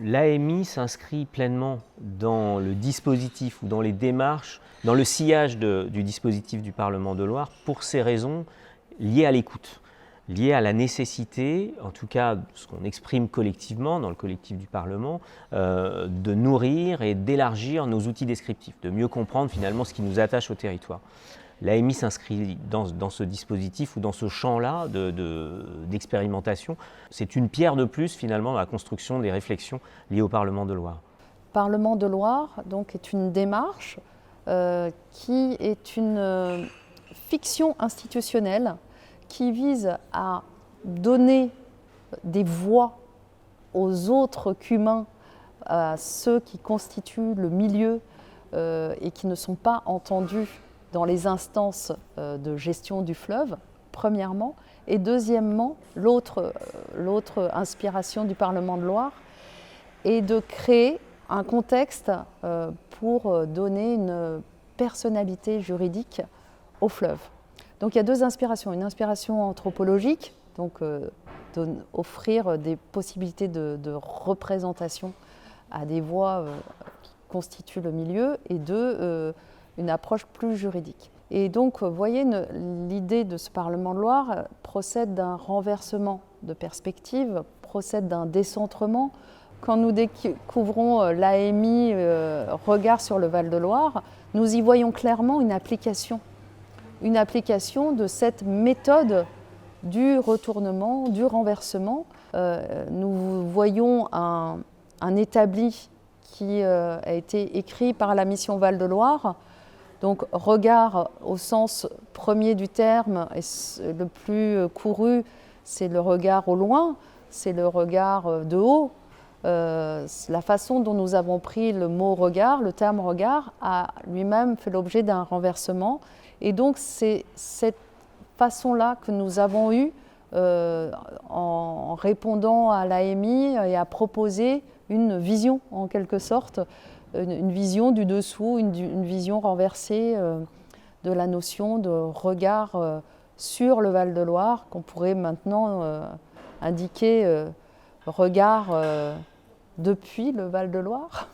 L'AMI s'inscrit pleinement dans le dispositif ou dans les démarches, dans le sillage du dispositif du Parlement de Loire pour ces raisons liées à l'écoute, liées à la nécessité, en tout cas ce qu'on exprime collectivement dans le collectif du Parlement, de nourrir et d'élargir nos outils descriptifs, de mieux comprendre finalement ce qui nous attache au territoire. L'AMI s'inscrit dans ce dispositif ou dans ce champ-là d'expérimentation. C'est une pierre de plus finalement dans la construction des réflexions liées au Parlement de Loire. Parlement de Loire donc, est une démarche qui est une fiction institutionnelle qui vise à donner des voix aux autres qu'humains, à ceux qui constituent le milieu et qui ne sont pas entendus dans les instances de gestion du fleuve, premièrement, et deuxièmement, l'autre inspiration du Parlement de Loire est de créer un contexte pour donner une personnalité juridique au fleuve. Donc il y a deux inspirations, une inspiration anthropologique, donc offrir des possibilités de représentation à des voix qui constituent le milieu, et deux, une approche plus juridique. Et donc, vous voyez, l'idée de ce Parlement de Loire procède d'un renversement de perspective, procède d'un décentrement. Quand nous découvrons l'AMI Regard sur le Val-de-Loire, nous y voyons clairement une application de cette méthode du retournement, du renversement. Nous voyons un établi qui a été écrit par la mission Val-de-Loire. Donc regard au sens premier du terme, et le plus couru, c'est le regard au loin, c'est le regard de haut. La façon dont nous avons pris le mot regard, le terme regard, a lui-même fait l'objet d'un renversement. Et donc c'est cette façon-là que nous avons eue en répondant à l'AMI et à proposer une vision en quelque sorte, une vision du dessous, une vision renversée de la notion de regard sur le Val-de-Loire, qu'on pourrait maintenant indiquer regard depuis le Val-de-Loire.